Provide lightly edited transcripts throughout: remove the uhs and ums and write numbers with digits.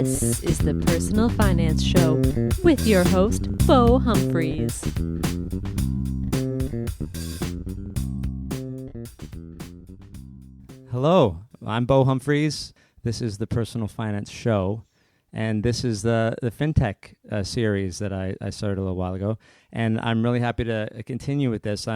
This is the Personal Finance Show with your host, Bo Humphreys. Hello, I'm Bo Humphreys. This is the Personal Finance Show, and this is the FinTech series that I started a little while ago, and I'm really happy to continue with this.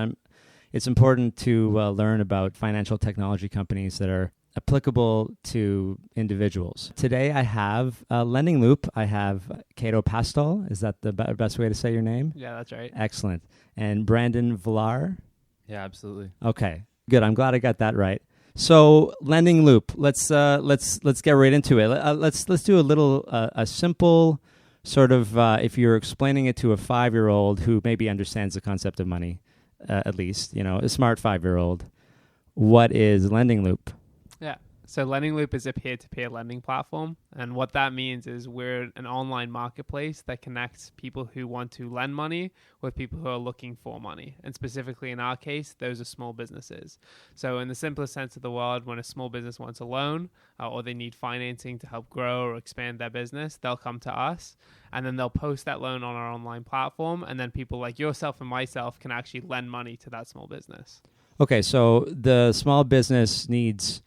It's important to learn about financial technology companies that are applicable to individuals. Today I have Lending Loop. I have Cato Pastoll. Is that the best way to say your name? Yeah, that's right. Excellent. And Brandon Vlaar. Yeah, absolutely. Okay, good. I'm glad I got that right. So Lending Loop. Let's get right into it. Let's do a little a simple sort of if you're explaining it to a 5-year-old who maybe understands the concept of money, at least a smart 5-year-old. What is Lending Loop? Yeah. So Lending Loop is a peer-to-peer lending platform. And what that means is we're an online marketplace that connects people who want to lend money with people who are looking for money. And specifically in our case, those are small businesses. So in the simplest sense of the word, when a small business wants a loan or they need financing to help grow or expand their business, they'll come to us and then they'll post that loan on our online platform. And then people like yourself and myself can actually lend money to that small business. Okay, so the small business needs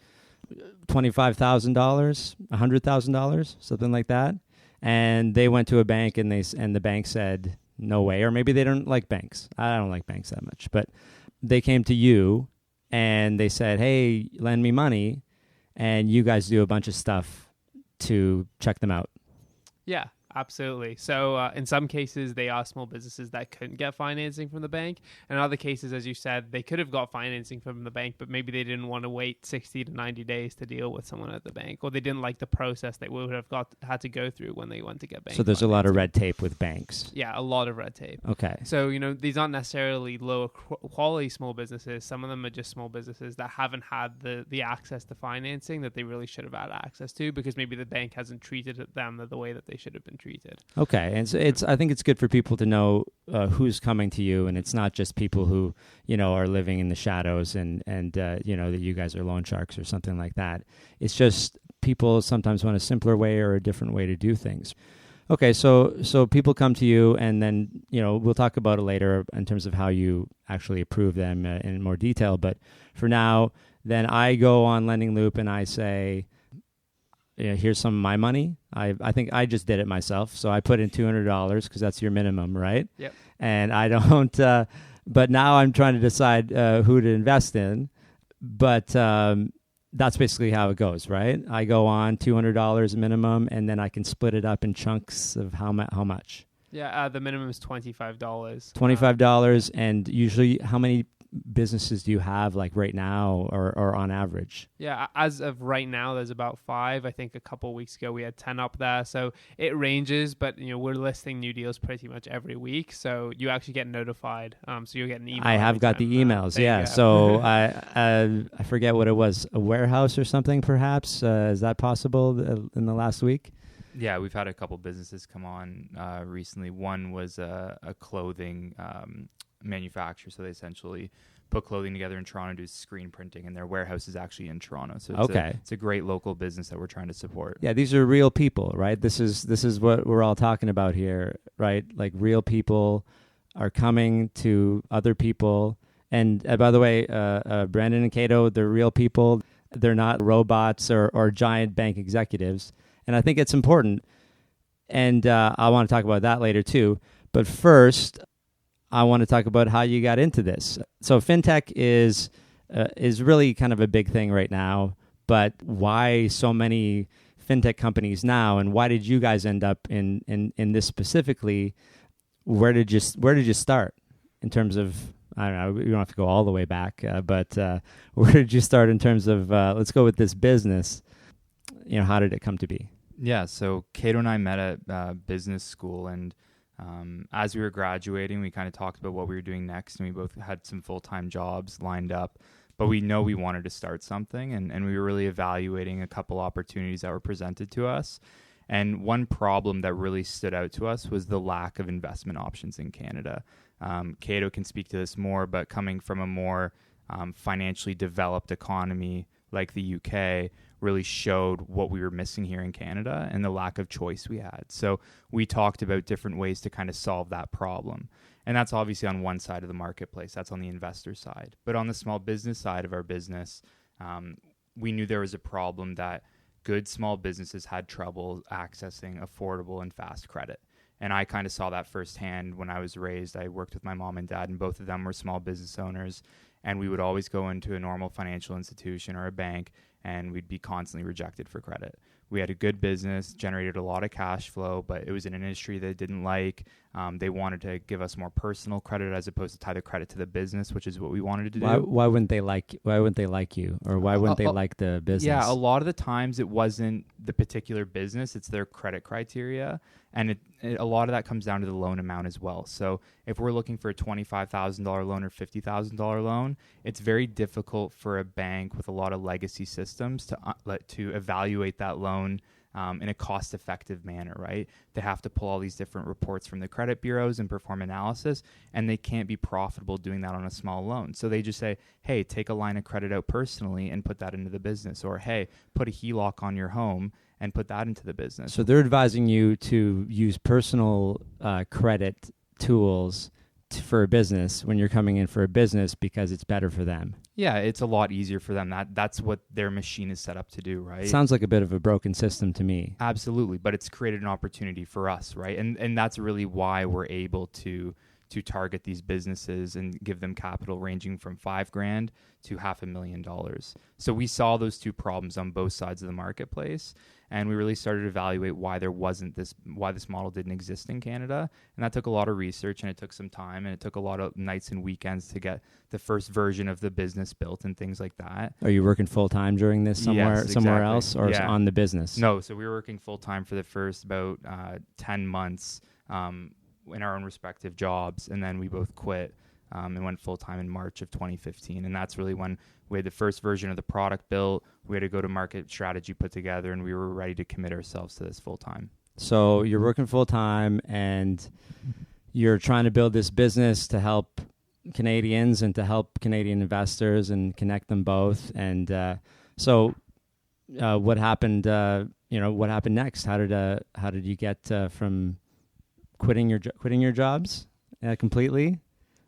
$25,000, $100,000, something like that, and they went to a bank and the bank said no way, or maybe they don't like banks. I don't like banks that much, but they came to you and they said, "Hey, lend me money," and you guys do a bunch of stuff to check them out. Yeah. Absolutely. So in some cases, they are small businesses that couldn't get financing from the bank. In other cases, as you said, they could have got financing from the bank, but maybe they didn't want to wait 60 to 90 days to deal with someone at the bank, or they didn't like the process they would have had to go through when they went to get bank. So there's financing. a lot of red tape with banks. Yeah, a lot of red tape. Okay. So, these aren't necessarily lower quality small businesses. Some of them are just small businesses that haven't had the access to financing that they really should have had access to because maybe the bank hasn't treated them the way that they should have been treated. Okay, and so I think it's good for people to know who's coming to you, and it's not just people who are living in the shadows and that you guys are loan sharks or something like that. It's just people sometimes want a simpler way or a different way to do things. Okay, so people come to you, and then we'll talk about it later in terms of how you actually approve them in more detail. But for now, then I go on Lending Loop and I say, here's some of my money. I think I just did it myself. So I put in $200 because that's your minimum, right? Yep. And I don't, but now I'm trying to decide who to invest in. But that's basically how it goes, right? I go on $200 minimum, and then I can split it up in chunks of how much? Yeah, the minimum is $25. $25, and usually how many businesses do you have like right now or on average? Yeah, as of right now, there's about 5. I think a couple of weeks ago we had 10 up there. So it ranges, but we're listing new deals pretty much every week. So you actually get notified. So you'll get an email. I have got the emails, yeah. So I forget what it was, a warehouse or something perhaps. Is that possible in the last week? Yeah, we've had a couple businesses come on recently. One was a clothing manufacturer, so they essentially put clothing together in Toronto, do screen printing, and their warehouse is actually in Toronto. So it's a great local business that we're trying to support. Yeah, these are real people, right? This is what we're all talking about here, right? Like real people are coming to other people. And by the way, Brandon and Cato, they're real people. They're not robots or giant bank executives. And I think it's important. And I want to talk about that later too. But first, I want to talk about how you got into this. So fintech is really kind of a big thing right now, but why so many fintech companies now, and why did you guys end up in this specifically? Where did you start in terms of, I don't know, you don't have to go all the way back, but where did you start in terms of, let's go with this business, how did it come to be? Yeah, so Cato and I met at business school, and as we were graduating, we kind of talked about what we were doing next, and we both had some full-time jobs lined up, but we know we wanted to start something, and we were really evaluating a couple opportunities that were presented to us. And one problem that really stood out to us was the lack of investment options in Canada. Cato can speak to this more, but coming from a more financially developed economy like the UK, really showed what we were missing here in Canada and the lack of choice we had. So we talked about different ways to kind of solve that problem. And that's obviously on one side of the marketplace. That's on the investor side. But on the small business side of our business, we knew there was a problem that good small businesses had trouble accessing affordable and fast credit. And I kind of saw that firsthand when I was raised. I worked with my mom and dad, and both of them were small business owners. And we would always go into a normal financial institution or a bank, and we'd be constantly rejected for credit. We had a good business, generated a lot of cash flow, but it was in an industry they didn't like. They wanted to give us more personal credit as opposed to tie the credit to the business, which is what we wanted to do. Why wouldn't they like you, or why wouldn't they like the business? Yeah, a lot of the times it wasn't the particular business; it's their credit criteria, and a lot of that comes down to the loan amount as well. So if we're looking for a $25,000 loan or $50,000 loan, it's very difficult for a bank with a lot of legacy systems to evaluate that loan in a cost-effective manner, right? They have to pull all these different reports from the credit bureaus and perform analysis, and they can't be profitable doing that on a small loan. So they just say, hey, take a line of credit out personally and put that into the business, or hey, put a HELOC on your home and put that into the business. So they're advising you to use personal credit tools for a business when you're coming in for a business because it's better for them. Yeah, it's a lot easier for them. That's what their machine is set up to do, right? Sounds like a bit of a broken system to me. Absolutely, but it's created an opportunity for us, right? And that's really why we're able to target these businesses and give them capital ranging from $5,000 to $500,000. So we saw those two problems on both sides of the marketplace, and we really started to evaluate why this model didn't exist in Canada. And that took a lot of research, and it took some time, and it took a lot of nights and weekends to get the first version of the business built and things like that. Are you working full time during this somewhere exactly. else, or on the business? No, so we were working full time for the first about 10 months in our own respective jobs, and then we both quit and went full time in March of 2015. And that's really when we had the first version of the product built. We had a go-to-market strategy put together, and we were ready to commit ourselves to this full time. So you're working full time, and you're trying to build this business to help Canadians and to help Canadian investors and connect them both. And what happened? What happened next? How did you get from quitting your jobs completely?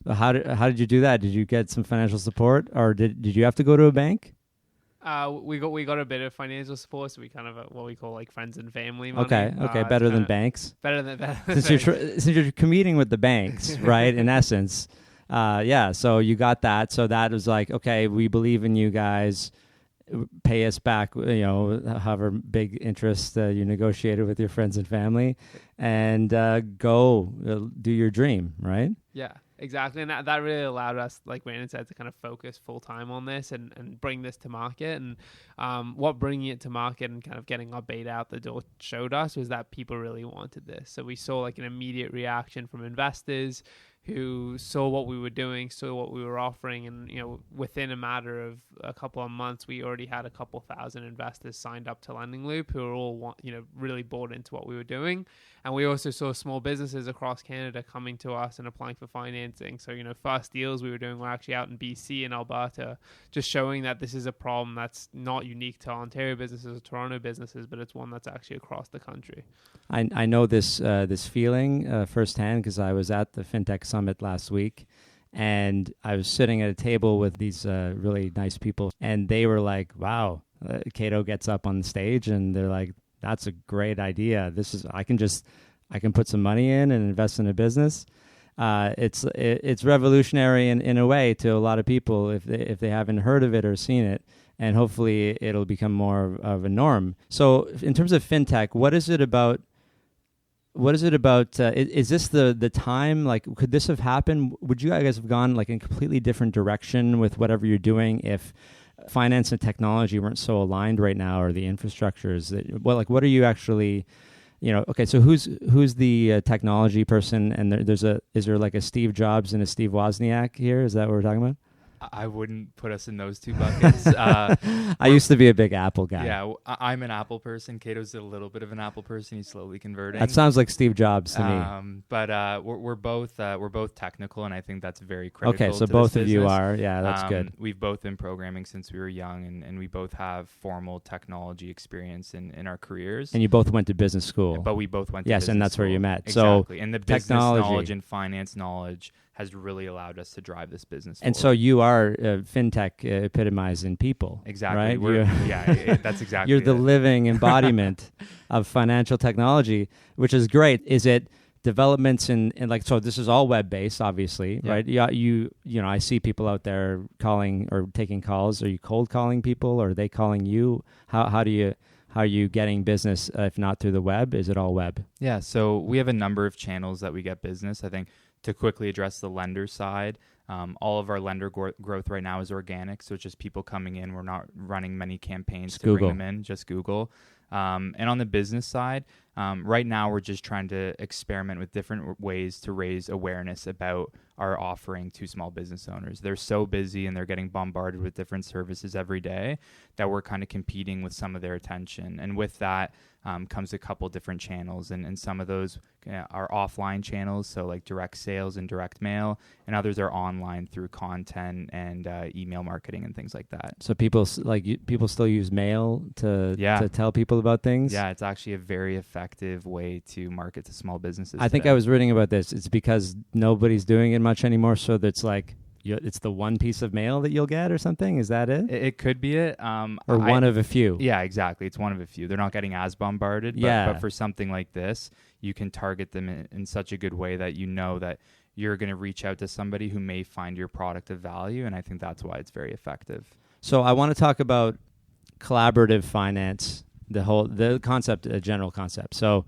How did you do that? Did you get some financial support, or did you have to go to a bank? We got a bit of financial support, so we kind of what we call like friends and family money. Okay, better than banks. Better than since you're competing with the banks, right? In essence, So you got that. So that was like, okay, we believe in you guys. Pay us back, however big interest you negotiated with your friends and family, and go do your dream, right? Yeah, exactly. And that really allowed us, like Brandon said, to kind of focus full time on this and bring this to market. And what bringing it to market and kind of getting our beta out the door showed us was that people really wanted this. So we saw like an immediate reaction from investors who saw what we were doing, saw what we were offering, and within a matter of a couple of months, we already had a couple thousand investors signed up to Lending Loop who were all really bought into what we were doing. And we also saw small businesses across Canada coming to us and applying for financing. So first deals we were doing were actually out in BC and Alberta, just showing that this is a problem that's not unique to Ontario businesses or Toronto businesses, but it's one that's actually across the country. I know this feeling firsthand because I was at the FinTech Summit last week, and I was sitting at a table with these really nice people, and they were like, wow, Cato gets up on the stage and they're like, that's a great idea. I can put some money in and invest in a business. It's revolutionary in a way to a lot of people if they haven't heard of it or seen it, and hopefully it'll become more of a norm. So in terms of FinTech, what is it about? Is this the time? Like, could this have happened? Would you guys have gone like in a completely different direction with whatever you're doing if finance and technology weren't so aligned right now, or the infrastructures what are you actually, okay, so who's the technology person, and is there like a Steve Jobs and a Steve Wozniak here? Is that what we're talking about? I wouldn't put us in those two buckets. I used to be a big Apple guy. Yeah, I'm an Apple person. Cato's a little bit of an Apple person. He's slowly converting. That sounds like Steve Jobs to me. But we're both technical, and I think that's very critical. Okay, so to both this of you business. are. Yeah, that's good. We've both been programming since we were young, and we both have formal technology experience in our careers. And you both went to business school. But we both went to yes, business and that's school. where you met. Exactly. So And the business technology. knowledge and finance knowledge has really allowed us to drive this business And forward. so you are fintech epitomizing people. Exactly. Right? That's exactly You're the it. living embodiment of financial technology, which is great. Is it developments in like, so this is all web-based, obviously, Yeah. right? Yeah, you know, I see people out there calling or taking calls. Are you cold calling people, or are they calling you? How are you getting business if not through the web? Is it all web? Yeah, so we have a number of channels that we get business. I think to quickly address the lender side, all of our lender growth right now is organic, so it's just people coming in. We're not running many campaigns Just to Google. bring them in, just Google. And on the business side, right now we're just trying to experiment with different ways to raise awareness about our offering to small business owners. They're so busy and they're getting bombarded with different services every day that we're kind of competing with some of their attention. And with that comes a couple different channels, and some of those are offline channels, so like direct sales and direct mail, and others are online through content and email marketing and things like that. So people still use mail to tell people about things. Yeah, it's actually a very effective way to market to small businesses. I think today. I was reading about this. It's because nobody's doing it much anymore, so that's like it's the one piece of mail that you'll get or something. Is that it? It could be it. Or one of a few. Yeah, exactly. It's one of a few. They're not getting as bombarded. But for something like this, you can target them in such a good way that you know that you're going to reach out to somebody who may find your product of value, and I think that's why it's very effective. So I want to talk about collaborative finance, the concept, a general concept. So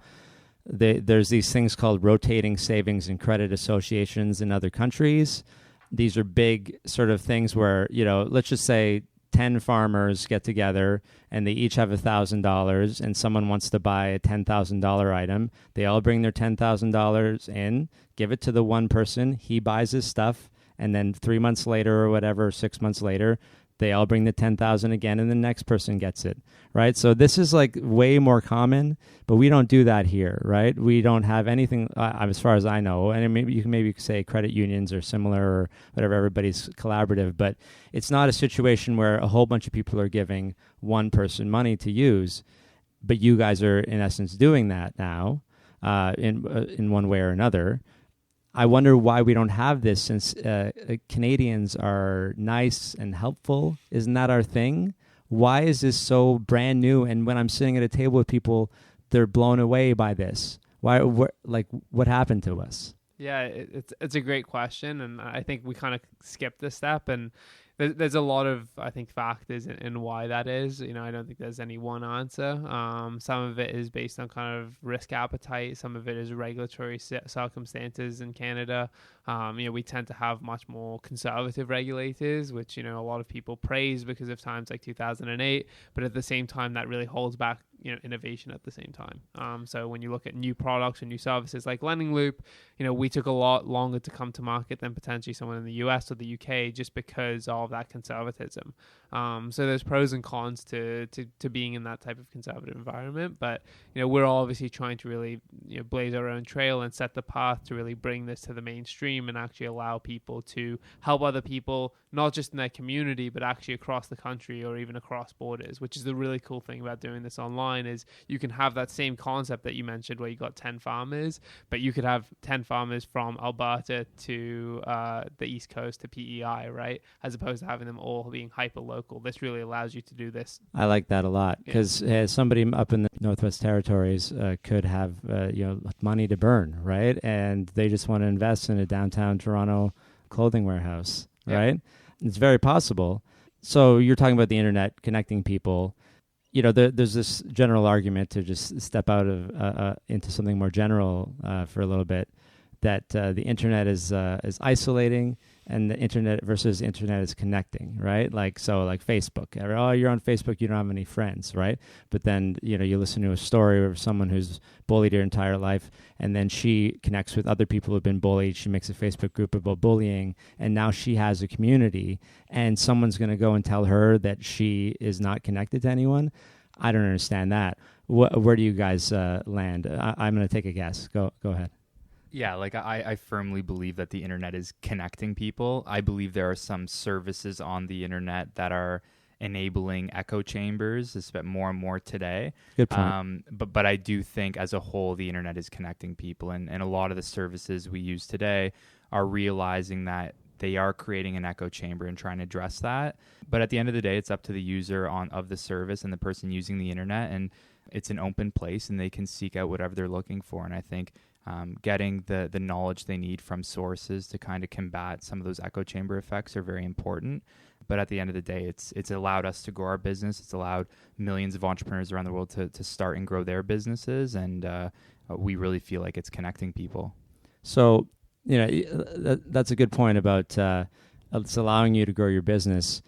there's these things called rotating savings and credit associations in other countries. These are big sort of things where, let's just say 10 farmers get together and they each have $1,000 and someone wants to buy a $10,000 item. They all bring their $10,000 in, give it to the one person. He buys his stuff. And then 3 months later or whatever, 6 months later, they all bring the 10,000 again and the next person gets it, right? So this is like way more common, but we don't do that here, right? We don't have anything, as far as I know, and maybe you can say credit unions are similar or whatever, everybody's collaborative, but it's not a situation where a whole bunch of people are giving one person money to use, but you guys are in essence doing that now in one way or another. I wonder why we don't have this, since Canadians are nice and helpful. Isn't that our thing? Why is this so brand new? And when I'm sitting at a table with people, they're blown away by this. Why? What happened to us? Yeah, it's a great question, and I think we kind of skipped this step, and there's a lot of, I think, factors in why that is. I don't think there's any one answer. Some of it is based on kind of risk appetite. Some of it is regulatory circumstances in Canada. We tend to have much more conservative regulators, which, a lot of people praise because of times like 2008. But at the same time, that really holds back, innovation at the same time. So when you look at new products and new services like Lending Loop, we took a lot longer to come to market than potentially someone in the US or the UK just because of that conservatism. So there's pros and cons to being in that type of conservative environment. But, we're obviously trying to really blaze our own trail and set the path to really bring this to the mainstream and actually allow people to help other people, not just in their community, but actually across the country or even across borders, which is the really cool thing about doing this online is you can have that same concept that you mentioned where you got 10 farmers, but you could have 10 farmers from Alberta to the East Coast to PEI, right? As opposed to having them all being hyper local. This really allows you to do this. I like that a lot because somebody up in the Northwest Territories could have money to burn, right? And they just want to invest in a downtown Toronto clothing warehouse, right? It's very possible. So you're talking about the internet connecting people. There's this general argument, to just step out of into something more general for a little bit, that the internet is isolating and the internet versus internet is connecting, right? Like, so like Facebook, oh, you're on Facebook, you don't have any friends, right? But then, you listen to a story of someone who's bullied her entire life, and then she connects with other people who've been bullied. She makes a Facebook group about bullying, and now she has a community, and someone's going to go and tell her that she is not connected to anyone. I don't understand that. Where do you guys land? I'm going to take a guess. Go ahead. Yeah, like I firmly believe that the internet is connecting people. I believe there are some services on the internet that are enabling echo chambers, more and more today. Good point. But I do think as a whole, the internet is connecting people. And a lot of the services we use today are realizing that they are creating an echo chamber and trying to address that. But at the end of the day, it's up to the user of the service and the person using the internet. And it's an open place and they can seek out whatever they're looking for. And I think getting the knowledge they need from sources to kind of combat some of those echo chamber effects are very important. But at the end of the day, it's allowed us to grow our business. It's allowed millions of entrepreneurs around the world to start and grow their businesses. And we really feel like it's connecting people. So, that's a good point about it's allowing you to grow your business.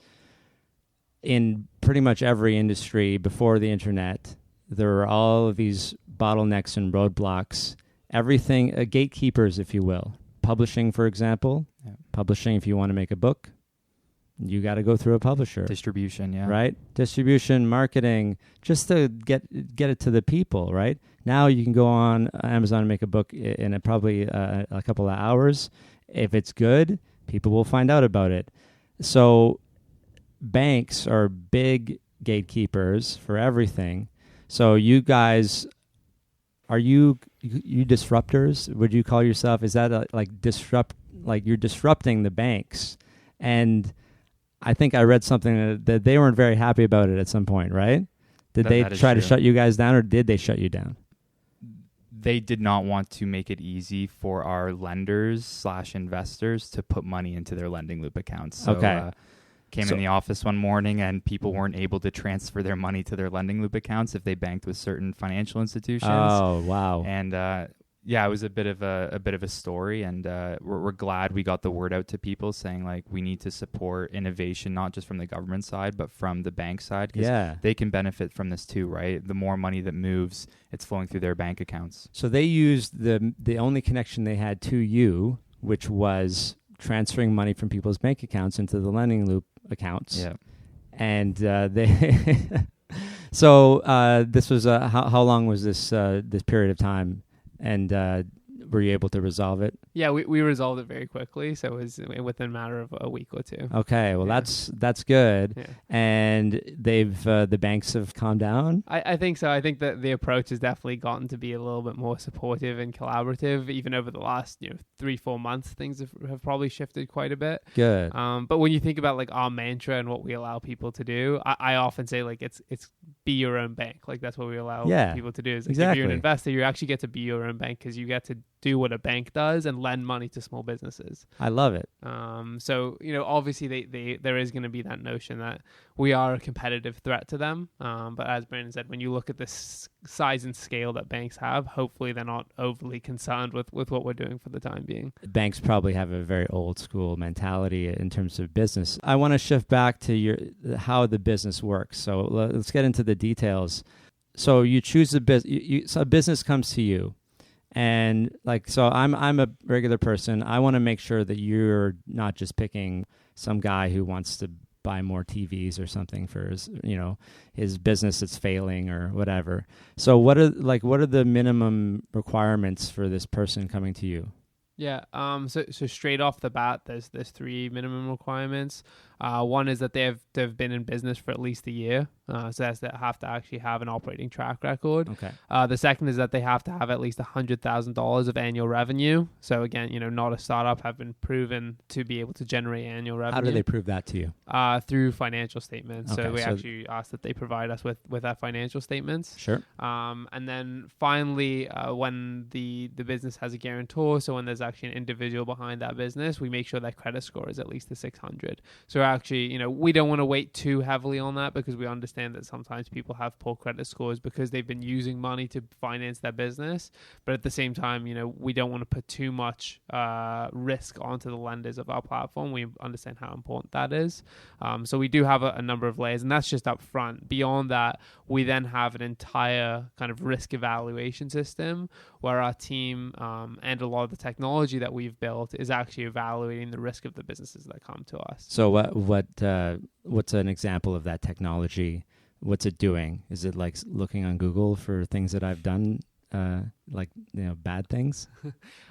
In pretty much every industry before the internet, there were all of these bottlenecks and roadblocks. Everything, gatekeepers, if you will. Publishing, for example. Yeah. Publishing, if you want to make a book, you got to go through a publisher. Distribution, yeah. Right? Distribution, marketing, just to get it to the people, right? Now you can go on Amazon and make a book in probably a couple of hours. If it's good, people will find out about it. So banks are big gatekeepers for everything. So you guys... Are you disruptors? Would you call yourself? Is that like you're disrupting the banks? And I think I read something that they weren't very happy about it at some point, right? Did they try to shut you guys down, or did they shut you down? They did not want to make it easy for our lenders/investors to put money into their lending loop accounts. So, okay. Came in the office one morning and people weren't able to transfer their money to their lending loop accounts if they banked with certain financial institutions. Oh, wow. And it was a bit of a story, and we're glad we got the word out to people saying like we need to support innovation, not just from the government side but from the bank side, because they can benefit from this too, right? The more money that moves, it's flowing through their bank accounts. So they used the only connection they had to you, which was transferring money from people's bank accounts into the lending loop accounts. Yeah. And they so this was how long was this period of time, and were you able to resolve it? Yeah, we resolved it very quickly, so it was within a matter of a week or two. Okay, well that's good. Yeah. And they've the banks have calmed down? I think so. I think that the approach has definitely gotten to be a little bit more supportive and collaborative. Even over the last 3-4 months, things have probably shifted quite a bit. Good. But when you think about like our mantra and what we allow people to do, I often say like it's be your own bank. Like that's what we allow people to do. Is like, exactly. If you're an investor, you actually get to be your own bank because you get to do what a bank does and lend money to small businesses. I love it. So obviously there is going to be that notion that we are a competitive threat to them. But as Brandon said, when you look at the size and scale that banks have, hopefully they're not overly concerned with what we're doing for the time being. Banks probably have a very old school mentality in terms of business. I want to shift back to how the business works. So let's get into the details. So you choose a business. So a business comes to you. And so I'm a regular person. I want to make sure that you're not just picking some guy who wants to buy more TVs or something for his business that's failing or whatever. So what are the minimum requirements for this person coming to you? Yeah. So straight off the bat, there's 3 minimum requirements. One is that they've been in business for at least a year. So that's that have to actually have an operating track record. Okay. The second is that they have to have at least $100,000 of annual revenue. So again, not a startup, have been proven to be able to generate annual revenue. How do they prove that to you? Through financial statements. Okay, so we actually ask that they provide us with our financial statements. Sure. And then finally, when the business has a guarantor, so when there's actually an individual behind that business, we make sure that credit score is at least a 600. So we're actually, we don't want to weight too heavily on that because we understand that sometimes people have poor credit scores because they've been using money to finance their business. But at the same time, we don't want to put too much risk onto the lenders of our platform. We understand how important that is. So we do have a number of layers, and that's just up front. Beyond that, we then have an entire kind of risk evaluation system where our team and a lot of the technology that we've built is actually evaluating the risk of the businesses that come to us. So what's an example of that technology? What's it doing? Is it like looking on Google for things that I've done, bad things?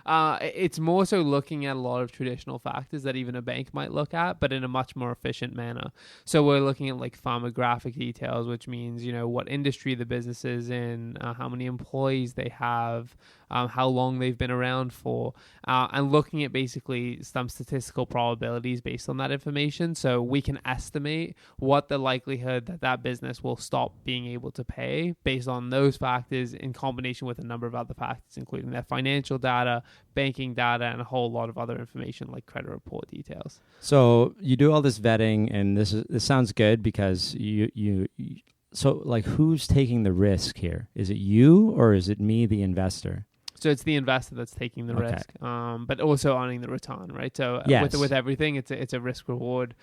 It's more so looking at a lot of traditional factors that even a bank might look at, but in a much more efficient manner. So we're looking at like firmographic details, which means, what industry the business is in, how many employees they have, how long they've been around for, and looking at basically some statistical probabilities based on that information. So we can estimate what the likelihood that business will stop being able to pay based on those factors in combination with a number of other factors, including their financial data, banking data, and a whole lot of other information like credit report details. So you do all this vetting, and this sounds good because so like who's taking the risk here? Is it you or is it me, the investor? So it's the investor that's taking the risk, but also owning the return, right? So yes. with everything, it's a risk reward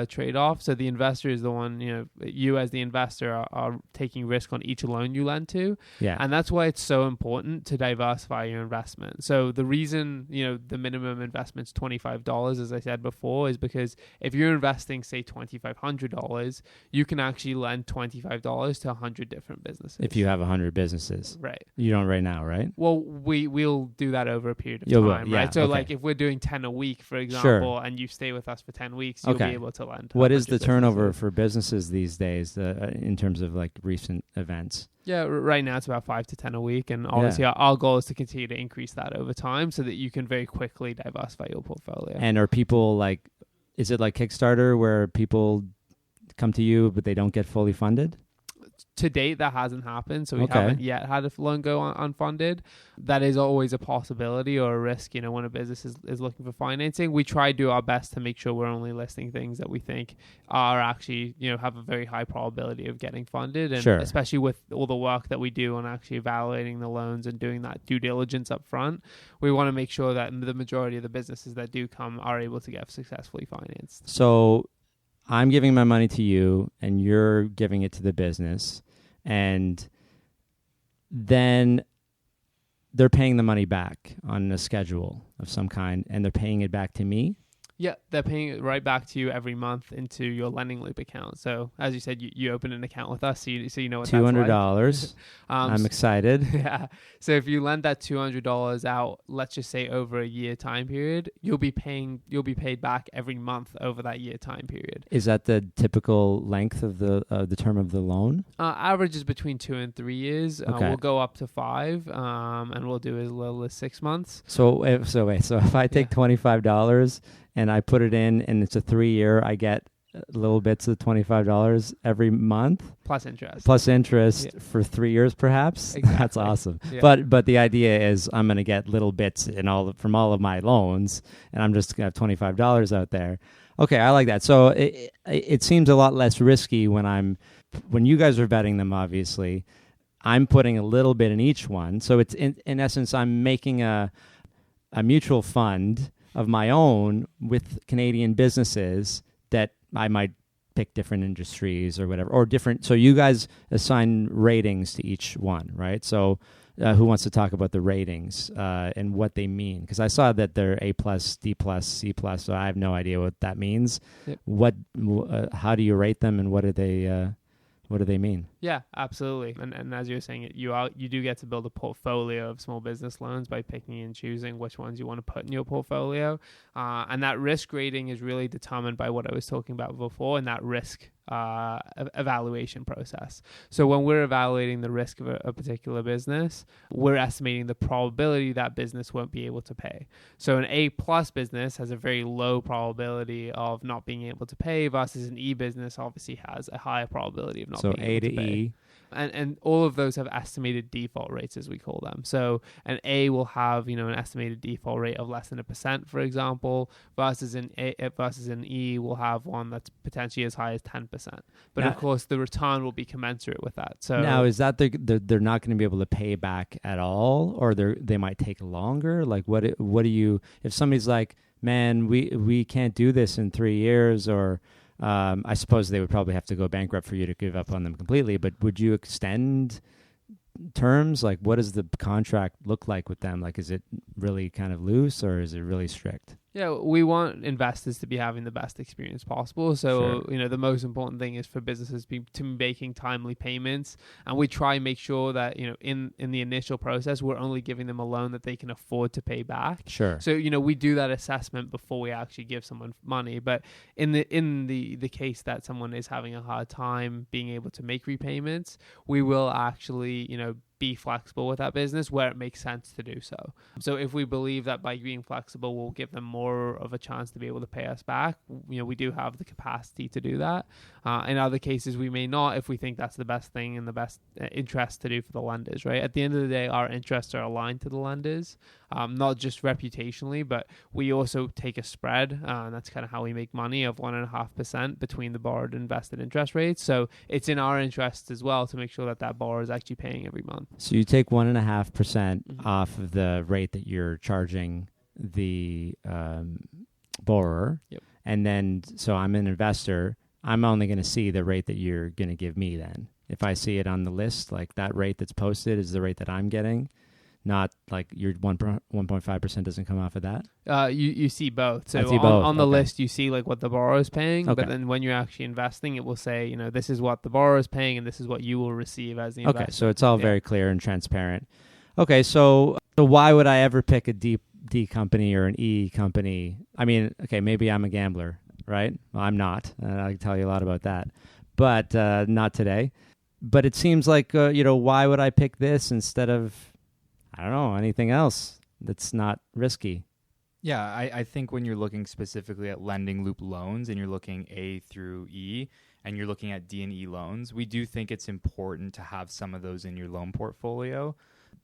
trade-off. So the investor is the one, you as the investor are taking risk on each loan you lend to. Yeah. And that's why it's so important to diversify your investment. So the reason, the minimum investment's $25, as I said before, is because if you're investing, say, $2,500, you can actually lend $25 to 100 different businesses. If you have 100 businesses. Right. You don't right now, right? Well, we'll do that over a period of time, yeah, right? So okay. like if we're doing 10 a week, for example, and you stay with us for 10 weeks, you'll be able to lend. What is the turnover for businesses these days in terms of like recent events? Yeah, right now it's about 5 to 10 a week. And obviously our goal is to continue to increase that over time so that you can very quickly diversify your portfolio. And are people is it like Kickstarter where people come to you but they don't get fully funded? To date, that hasn't happened, so we haven't yet had a loan go unfunded. That is always a possibility or a risk, when a business is looking for financing. We try to do our best to make sure we're only listing things that we think are actually, have a very high probability of getting funded. And especially with all the work that we do on actually evaluating the loans and doing that due diligence up front, we want to make sure that the majority of the businesses that do come are able to get successfully financed. So I'm giving my money to you and you're giving it to the business, and then they're paying the money back on a schedule of some kind, and they're paying it back to me. Yeah, they're paying it right back to you every month into your Lending Loop account. So, as you said, you open an account with us, so you know what $200. that's like. I'm excited. Yeah. So if you lend that $200 out, let's just say over a year time period, you'll be paid back every month over that year time period. Is that the typical length of the term of the loan? Average is between 2 and 3 years. Okay. We'll go up to 5, and we'll do as little as 6 months. So if I take $25 and I put it in, and it's a 3-year, I get little bits of $25 every month. Plus interest. For 3 years, perhaps. Exactly. That's awesome. Yeah. But the idea is I'm going to get little bits from all of my loans, and I'm just going to have $25 out there. Okay, I like that. So it seems a lot less risky when you guys are vetting them, obviously. I'm putting a little bit in each one. So it's in essence, I'm making a mutual fund of my own with Canadian businesses that I might pick different industries or whatever, or different. So you guys assign ratings to each one, right? So who wants to talk about the ratings and what they mean? Because I saw that they're A+, D+, C+, so I have no idea what that means. Yep. How do you rate them, and what do they mean? Yeah, absolutely. And as you were saying, you do get to build a portfolio of small business loans by picking and choosing which ones you want to put in your portfolio. And that risk rating is really determined by what I was talking about before, and that risk evaluation process. So when we're evaluating the risk of a particular business, we're estimating the probability that business won't be able to pay. So an A+ business has a very low probability of not being able to pay versus an E business obviously has a higher probability of not being able to pay. So A to E B. And all of those have estimated default rates, as we call them. So an A will have, an estimated default rate of less than 1%, for example, versus an E will have one that's potentially as high as 10%. But now, of course, the return will be commensurate with that. So now, is that they're not going to be able to pay back at all, or they might take longer? Like, what do you, if somebody's like, man, we can't do this in 3 years, or I suppose they would probably have to go bankrupt for you to give up on them completely, but would you extend terms? Like, what does the contract look like with them? Like, is it really kind of loose, or is it really strict? Yeah, we want investors to be having the best experience possible. So, Sure. The most important thing is for businesses to be making timely payments. And we try and make sure that, in the initial process, we're only giving them a loan that they can afford to pay back. Sure. So, we do that assessment before we actually give someone money. But in the case that someone is having a hard time being able to make repayments, we will actually, be flexible with that business where it makes sense to do so. So if we believe that by being flexible, we'll give them more of a chance to be able to pay us back, we do have the capacity to do that. In other cases, we may not, if we think that's the best thing and the best interest to do for the lenders, right? At the end of the day, our interests are aligned to the lenders, not just reputationally, but we also take a spread. And that's kind of how we make money of 1.5% between the borrowed and invested interest rates. So it's in our interest as well to make sure that borrower is actually paying every month. So you take 1.5% off of the rate that you're charging the borrower. Yep. And then, so I'm an investor. I'm only going to see the rate that you're going to give me then. If I see it on the list, like that rate that's posted is the rate that I'm getting, not like your 1.5% doesn't come off of that. You see both. So I see both. On the Okay. list, you see like what the borrower is paying, Okay. but then when you're actually investing, it will say, this is what the borrower is paying and this is what you will receive as the investor. Okay, so it's all very clear and transparent. Okay, so why would I ever pick a D company or an E company? I mean, okay, maybe I'm a gambler, right? Well, I'm not. I can tell you a lot about that, but not today. But it seems like, why would I pick this instead of, I don't know, anything else that's not risky? Yeah, I think when you're looking specifically at lending loop loans and you're looking A through E and you're looking at D and E loans, we do think it's important to have some of those in your loan portfolio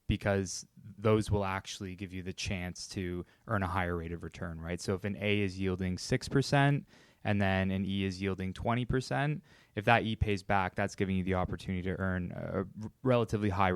because those will actually give you the chance to earn a higher rate of return, right? So if an A is yielding 6% and then an E is yielding 20%, if that E pays back, that's giving you the opportunity to earn a relatively high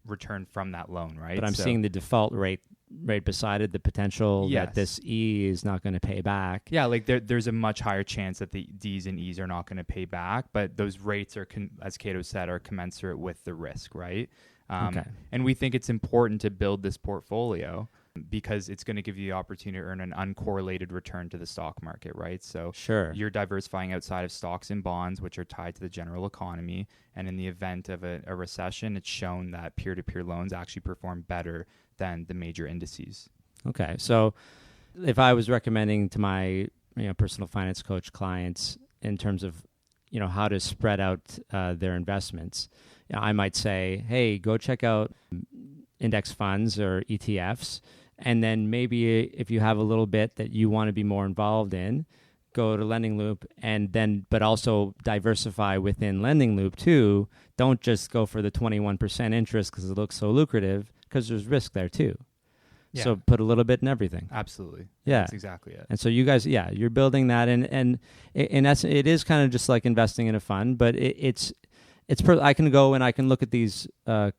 return from that loan, right? But I'm seeing the default rate right beside it, the potential that this E is not going to pay back. Yeah, like there's a much higher chance that the D's and E's are not going to pay back, but those rates are, as Cato said, are commensurate with the risk, right? Okay. And we think it's important to build this portfolio because it's going to give you the opportunity to earn an uncorrelated return to the stock market, right? So Sure. You're diversifying outside of stocks and bonds, which are tied to the general economy. And in the event of a recession, it's shown that peer-to-peer loans actually perform better than the major indices. Okay. So if I was recommending to my personal finance coach clients in terms of how to spread out their investments, I might say, hey, go check out index funds or ETFs. And then maybe if you have a little bit that you want to be more involved in, go to Lending Loop but also diversify within Lending Loop too. Don't just go for the 21% interest because it looks so lucrative, because there's risk there too. Yeah. So put a little bit in everything. Absolutely. Yeah. That's exactly it. And so you guys, you're building that, and in essence, it is kind of just like investing in a fund, but I can go and I can look at these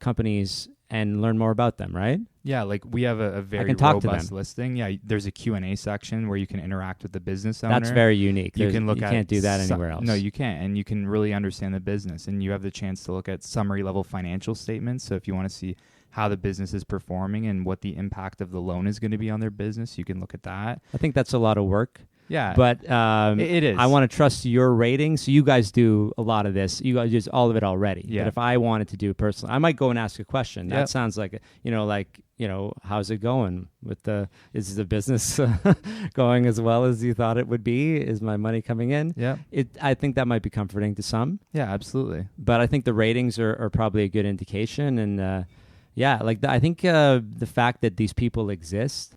companies and learn more about them, right? Yeah, like we have a very can talk to robust them. listing. Yeah, there's a Q&A section where you can interact with the business owner. That's very unique. You can look you at can't do that anywhere else. No, you can't, and you can really understand the business, and you have the chance to look at summary level financial statements. So if you want to see how the business is performing and what the impact of the loan is going to be on their business, you can look at that. I think that's a lot of work. Yeah, But it is. I want to trust your rating. So you guys do a lot of this. You guys do all of it already. Yeah. But if I wanted to do personally, I might go and ask a question. That Yep. sounds like, how's it going with is the business going as well as you thought it would be? Is my money coming in? Yeah. I think that might be comforting to some, Yeah, absolutely. but I think the ratings are probably a good indication. And I think the fact that these people exist,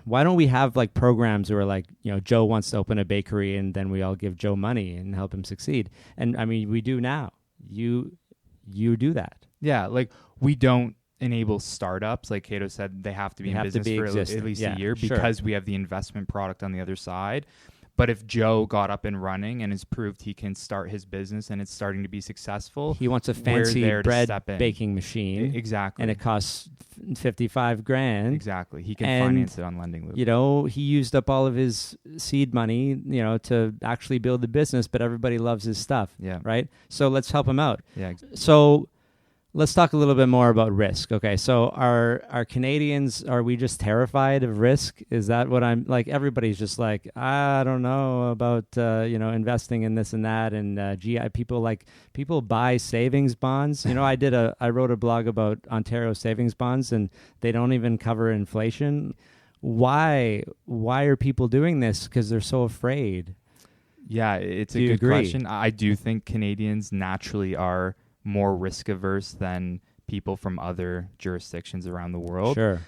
why don't we have like programs where like, Joe wants to open a bakery and then we all give Joe money and help him succeed? And I mean, we do now. you do that. Yeah, like we don't enable startups. Like Cato said, they have to be in business for at least a year because we have the investment product on the other side. But if Joe got up and running and has proved he can start his business and it's starting to be successful, he wants a fancy bread baking machine. Exactly. And it costs $55,000. Exactly. He can finance it on Lending Loop. You know, he used up all of his seed money, you know, to actually build the business, but everybody loves his stuff. Yeah. Right? So let's help him out. Yeah. So let's talk a little bit more about risk. Okay, so are Canadians, are we just terrified of risk? Is that what I'm like? Everybody's just like, I don't know about investing in this and that, and people buy savings bonds. You know, I wrote a blog about Ontario savings bonds, and they don't even cover inflation. Why are people doing this? Because they're so afraid. Yeah, it's a good question. I do think Canadians naturally are more risk averse than people from other jurisdictions around the world. Sure.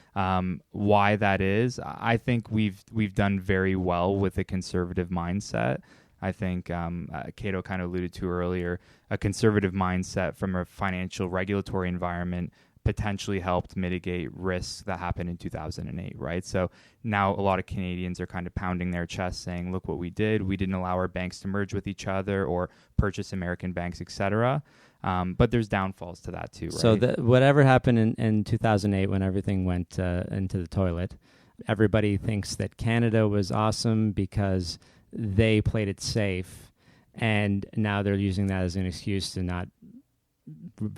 Why that is, I think we've done very well with a conservative mindset. I think Cato kind of alluded to earlier, a conservative mindset from a financial regulatory environment potentially helped mitigate risks that happened in 2008, right? So now a lot of Canadians are kind of pounding their chest saying, look what we did. We didn't allow our banks to merge with each other or purchase American banks, etc. But there's downfalls to that too, right? So whatever happened in 2008 when everything went into the toilet, everybody thinks that Canada was awesome because they played it safe, and now they're using that as an excuse to not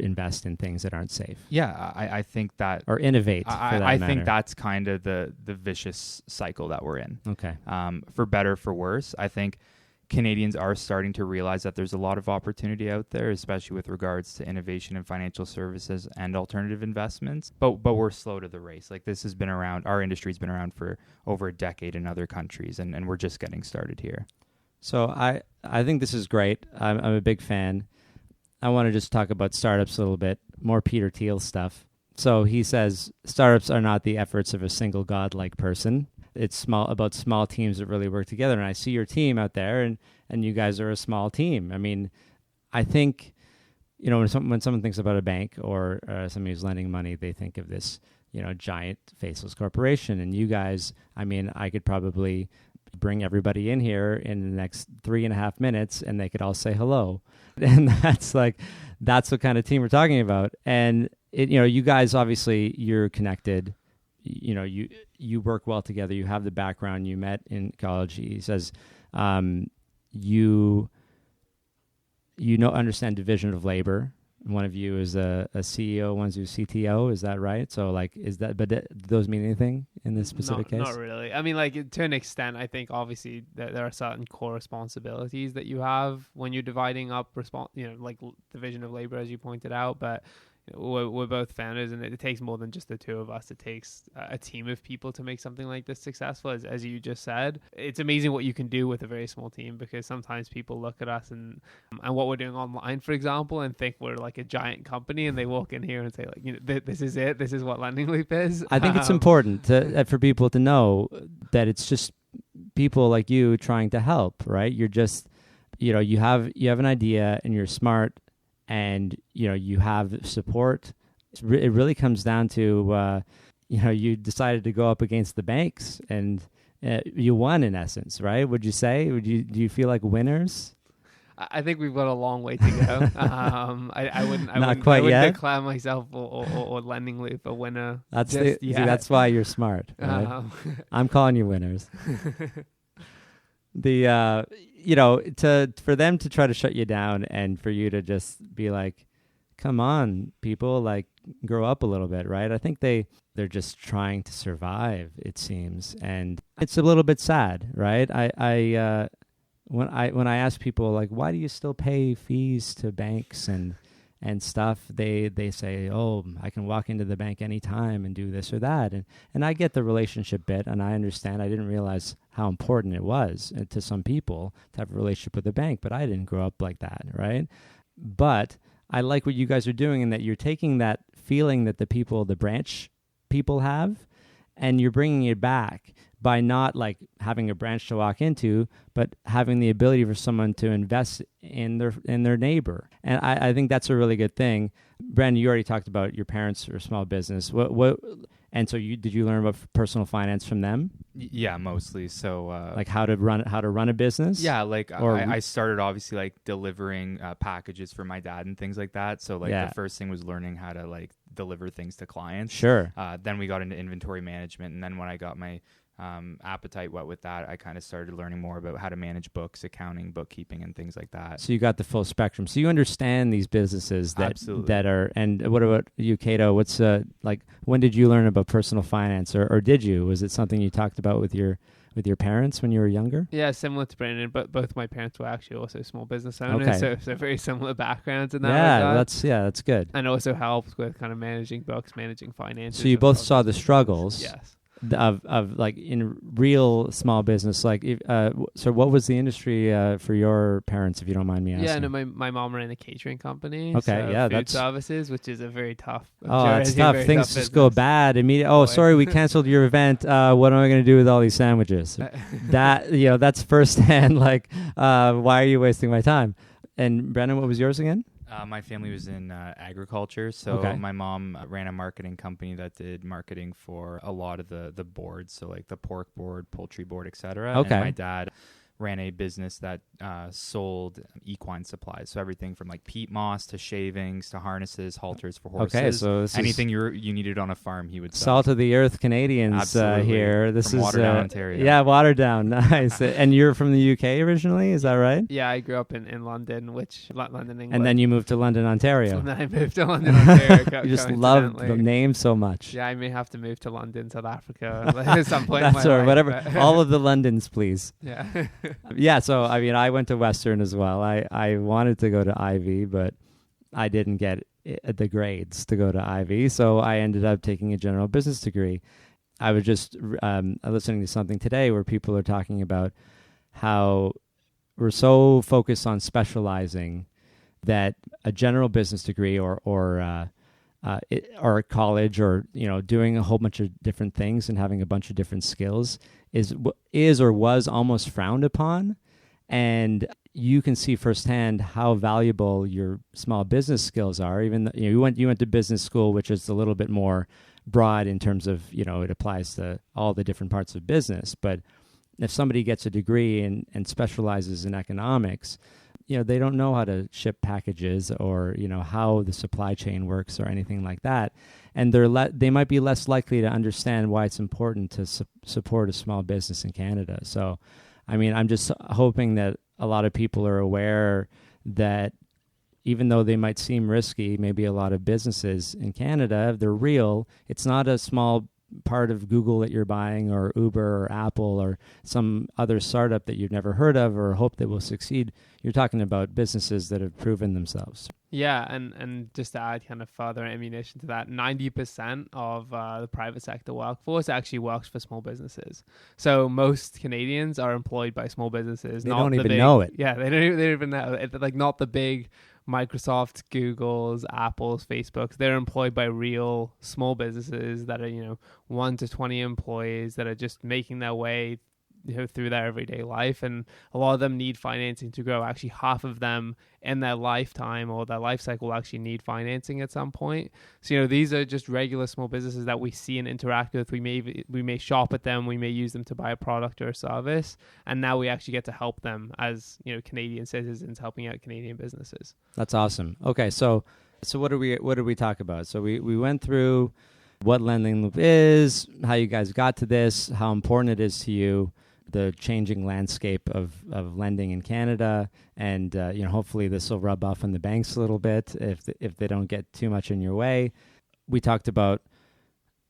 invest in things that aren't safe. Yeah, I think that... Or innovate, for that I matter. think that's kind of the vicious cycle that we're in. Okay. For better, for worse, I think Canadians are starting to realize that there's a lot of opportunity out there, especially with regards to innovation in financial services and alternative investments. But we're slow to the race. Like, this has been around, our industry's been around for over a decade in other countries, and we're just getting started here. So I think this is great. I'm a big fan. I want to just talk about startups a little bit, more Peter Thiel stuff. So he says, startups are not the efforts of a single godlike person. It's about small teams that really work together. And I see your team out there, and you guys are a small team. I mean, I think, you know, when someone thinks about a bank or somebody who's lending money, they think of this, you know, giant faceless corporation. And you guys, I mean, I could probably bring everybody in here in the next 3.5 minutes, and they could all say hello. And that's the kind of team we're talking about. And you guys, obviously, you're connected. You know, you work well together. You have the background. You met in college. He says, you understand division of labor. One of you is a CEO, one's a CTO. Is that right? So, but do those mean anything in this specific case? Not really. I mean, to an extent, I think obviously there are certain core responsibilities that you have when you're dividing up division of labor, as you pointed out. But we're both founders, and it takes more than just the two of us. It takes a team of people to make something like this successful, as you just said. It's amazing what you can do with a very small team, because sometimes people look at us and what we're doing online, for example, and think we're like a giant company, and they walk in here and say, like, this is it. This is what Lending Loop is. I think it's important for people to know that it's just people like you trying to help, right? You're just, you have an idea, and you're smart, and you have support. It really comes down to you decided to go up against the banks, and you won, in essence, right? Would you say? Do you feel like winners? I think we've got a long way to go. I wouldn't declare myself or Lending Loop a winner. That's why you're smart, right? I'm calling you winners. For them to try to shut you down, and for you to just be like, come on, people, like, grow up a little bit, right? I think they're just trying to survive, it seems. And it's a little bit sad, right? When I ask people, like, why do you still pay fees to banks and stuff, they say, oh, I can walk into the bank anytime and do this or that. And I get the relationship bit, and I understand. I didn't realize how important it was to some people to have a relationship with a bank, but I didn't grow up like that, right? But I like what you guys are doing, in that you're taking that feeling that the branch people have, and you're bringing it back. by not like having a branch to walk into, but having the ability for someone to invest in their neighbor. And I think that's a really good thing. Brandon, you already talked about your parents or small business. And so did you learn about personal finance from them? Yeah, mostly. So like how to run a business? Yeah, like I started obviously like delivering packages for my dad and things like that. So like the first thing was learning how to like deliver things to clients. Sure. Then we got into inventory management, and then when I got my appetite wet with that, I kind of started learning more about how to manage books, accounting, bookkeeping, and things like that. So you got the full spectrum. So you understand these businesses Absolutely. that are. And what about you, Cato? What's like? When did you learn about personal finance, or did you? Was it something you talked about with your parents when you were younger? Yeah, similar to Brandon, but both my parents were actually also small business owners, so very similar backgrounds in that regard. That's good. And also helped with kind of managing books, managing finances. So you both saw the struggles. Yes. Of like in real small business, like so what was the industry for your parents, if you don't mind me asking? Yeah, no, my mom ran a catering company. Okay, so yeah, food services, which is a very tough. It's tough. Things just go bad immediately. Oh, sorry, we canceled your event. What am I going to do with all these sandwiches? That's firsthand. Like, why are you wasting my time? And Brandon, what was yours again? My family was in agriculture, so my mom ran a marketing company that did marketing for a lot of the boards, so like the pork board, poultry board, etc. Okay. And my dad ran a business that sold equine supplies, so everything from like peat moss to shavings to harnesses, halters for horses. Okay, so this anything you needed on a farm, he would sell. Salt of the earth Canadians here. This from is Waterdown, Ontario. Yeah, Waterdown. Nice. And you're from the UK originally, is that right? Yeah, I grew up in London, London, England. And then you moved to London, Ontario. And then I moved to London, Ontario. You just love the name so much. Yeah, I may have to move to London, South Africa at some point. That's in my right. life, Whatever. All of the Londons, please. Yeah. Yeah. So I mean, I went to Western as well. I wanted to go to Ivy, but I didn't get the grades to go to Ivy, so I ended up taking a general business degree. I was just listening to something today where people are talking about how we're so focused on specializing that a general business degree or college, or doing a whole bunch of different things and having a bunch of different skills is or was almost frowned upon. And you can see firsthand how valuable your small business skills are. Even though, you went to business school, which is a little bit more broad in terms of it applies to all the different parts of business. But if somebody gets a degree and specializes in economics, they don't know how to ship packages or how the supply chain works or anything like that, and they might be less likely to understand why it's important to support a small business in Canada. So, I mean, I'm just hoping that a lot of people are aware that even though they might seem risky, maybe a lot of businesses in Canada, if they're real, it's not a small part of Google that you're buying, or Uber or Apple or some other startup that you've never heard of or hope that will succeed. You're talking about businesses that have proven themselves. Yeah, and just to add kind of further ammunition to that, 90% of the private sector workforce actually works for small businesses. So most Canadians are employed by small businesses. They don't even know it. Yeah, they don't even know it. Like, not the big Microsoft, Googles, Apples, Facebooks. They're employed by real small businesses that are 1 to 20 employees that are just making their way through their everyday life, and a lot of them need financing to grow. Actually, half of them in their lifetime or their life cycle actually need financing at some point. So these are just regular small businesses that we see and interact with. We may shop at them, we may use them to buy a product or a service, and now we actually get to help them as Canadian citizens, helping out Canadian businesses. That's awesome. Okay, so what did we talk about? So we went through what Lending Loop is, how you guys got to this, how important it is to you, the changing landscape of lending in Canada, and hopefully this will rub off on the banks a little bit if they don't get too much in your way. We talked about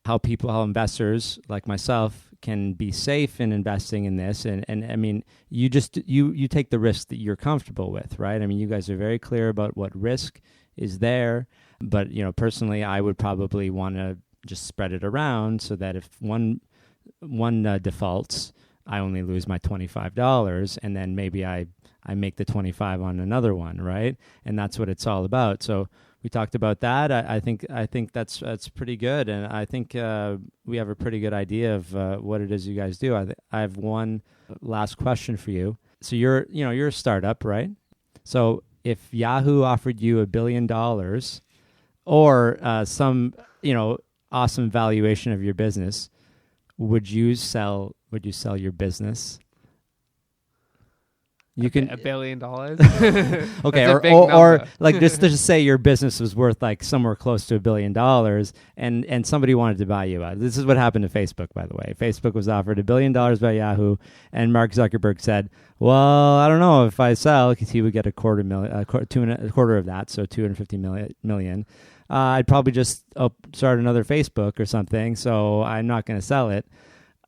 how investors like myself can be safe in investing in this, and I mean, you take the risk that you're comfortable with, right? I mean, you guys are very clear about what risk is there, but personally, I would probably want to just spread it around so that if one defaults, I only lose my $25, and then maybe I make the 25 on another one, right? And that's what it's all about. So we talked about that. I think that's pretty good, and I think we have a pretty good idea of what it is you guys do. I have one last question for you. So you're a startup, right? So if Yahoo offered you $1 billion or some awesome valuation of your business, would you sell your business? You can $1 billion. Okay, or like just to say your business was worth like somewhere close to $1 billion, and somebody wanted to buy you out. This is what happened to Facebook, by the way. Facebook was offered $1 billion by Yahoo, and Mark Zuckerberg said, "Well, I don't know if I sell," because he would get a quarter of that, so $250 million. I'd probably just start another Facebook or something, so I'm not going to sell it.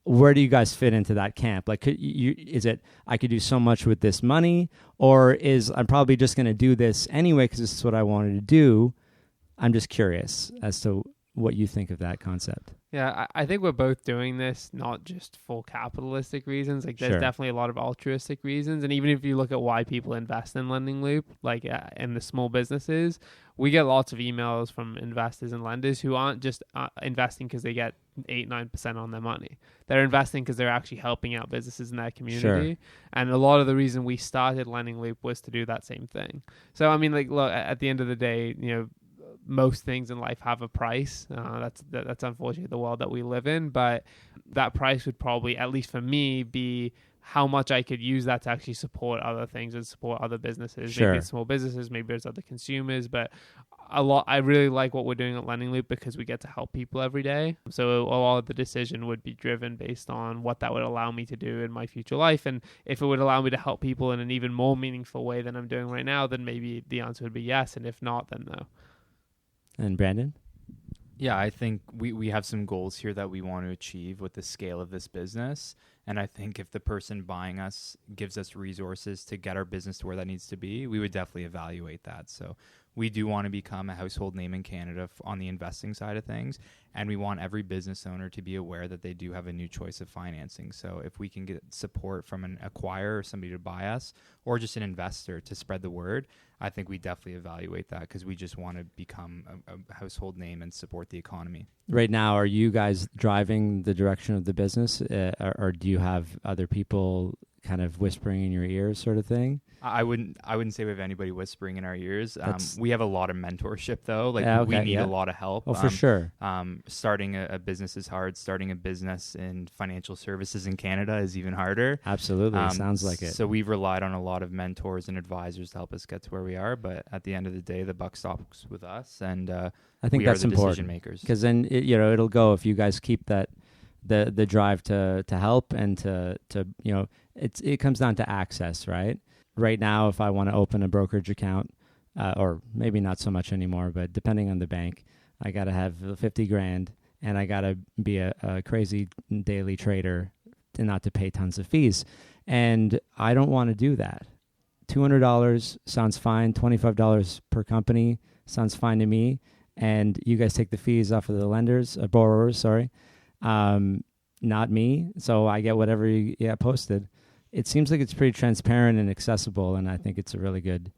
Where do you guys fit into that camp? Like, is it I could do so much with this money, or is I'm probably just going to do this anyway because this is what I wanted to do? I'm just curious as to what you think of that concept. Yeah, I think we're both doing this not just for capitalistic reasons. Like, there's definitely a lot of altruistic reasons. And even if you look at why people invest in Lending Loop, like in the small businesses, we get lots of emails from investors and lenders who aren't just investing because they get 8-9% on their money. They're investing because they're actually helping out businesses in their community. Sure. And a lot of the reason we started Lending Loop was to do that same thing. So, I mean, like, look, at the end of the day, most things in life have a price. That's unfortunately the world that we live in. But that price would probably, at least for me, be how much I could use that to actually support other things and support other businesses. Sure. Maybe it's small businesses, maybe there's other consumers. But I really like what we're doing at Lending Loop because we get to help people every day. So a lot of the decision would be driven based on what that would allow me to do in my future life. And if it would allow me to help people in an even more meaningful way than I'm doing right now, then maybe the answer would be yes. And if not, then no. And Brandon? Yeah, I think we have some goals here that we want to achieve with the scale of this business. And I think if the person buying us gives us resources to get our business to where that needs to be, we would definitely evaluate that. So we do want to become a household name in Canada on the investing side of things. And we want every business owner to be aware that they do have a new choice of financing. So if we can get support from an acquirer or somebody to buy us, or just an investor to spread the word, I think we definitely evaluate that because we just want to become a household name and support the economy. Right now, are you guys driving the direction of the business, or do you have other people kind of whispering in your ears, sort of thing? I wouldn't say we have anybody whispering in our ears. We have a lot of mentorship, though. Like, we need a lot of help. Oh, for sure. Starting a business is hard. Starting a business in financial services in Canada is even harder. Absolutely. Sounds like it. So we've relied on a lot of mentors and advisors to help us get to where we are. But at the end of the day, the buck stops with us, and I think that's important. Decision makers. Because then it'll go if you guys keep that the drive to help and to it comes down to access, right? Right now, if I want to open a brokerage account, or maybe not so much anymore, but depending on the bank, I got to have $50,000 and I got to be a crazy daily trader and not to pay tons of fees. And I don't want to do that. $200 sounds fine. $25 per company sounds fine to me. And you guys take the fees off of the borrowers, sorry. Not me. So I get whatever you get posted. It seems like it's pretty transparent and accessible, and I think it's a really good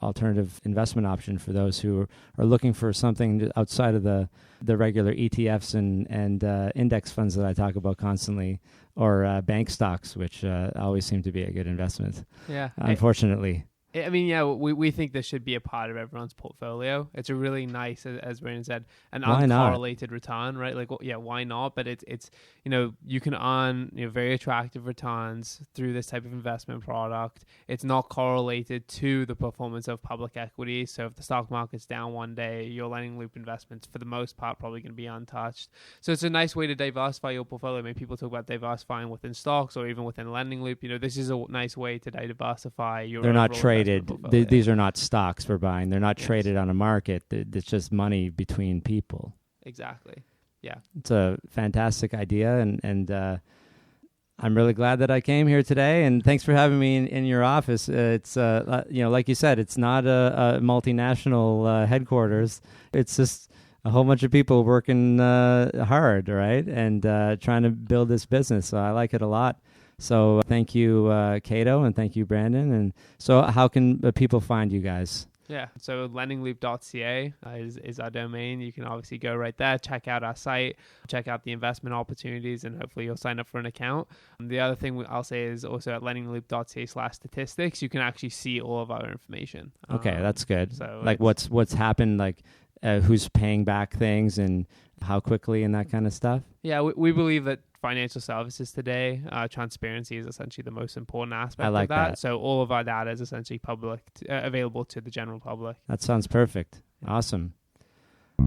alternative investment option for those who are looking for something outside of the regular ETFs and index funds that I talk about constantly, or bank stocks, which always seem to be a good investment. Yeah, unfortunately. I mean, yeah, we think this should be a part of everyone's portfolio. It's a really nice, as Brandon said, an uncorrelated return, right? Like, well, yeah, why not? But it's you can earn very attractive returns through this type of investment product. It's not correlated to the performance of public equity. So if the stock market's down one day, your Lending Loop investments, for the most part, probably going to be untouched. So it's a nice way to diversify your portfolio. I mean, people talk about diversifying within stocks or even within Lending Loop. This is a nice way to diversify your. They're not traded. These are not stocks we're buying. They're not traded on a market. It's just money between people. Exactly. Yeah. It's a fantastic idea, and I'm really glad that I came here today. And thanks for having me in your office. It's like you said, it's not a multinational headquarters. It's just a whole bunch of people working hard, right, and trying to build this business. So I like it a lot. So thank you, Cato, and thank you, Brandon. And so how can people find you guys? Yeah. So lendingloop.ca is our domain. You can obviously go right there, check out our site, check out the investment opportunities, and hopefully you'll sign up for an account. The other thing I'll say is also at lendingloop.ca/statistics, you can actually see all of our information. Okay, that's good. So like what's happened, like who's paying back things and how quickly and that kind of stuff. Yeah, we believe that financial services today, transparency is essentially the most important aspect I like of that. that. So all of our data is essentially public, available to the general public. That sounds perfect. Awesome.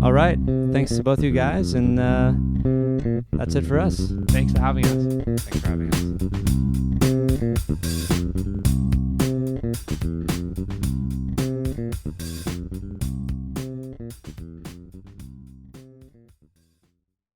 All right. Thanks to both you guys. And that's it for us. Thanks for having us. Thanks for having us.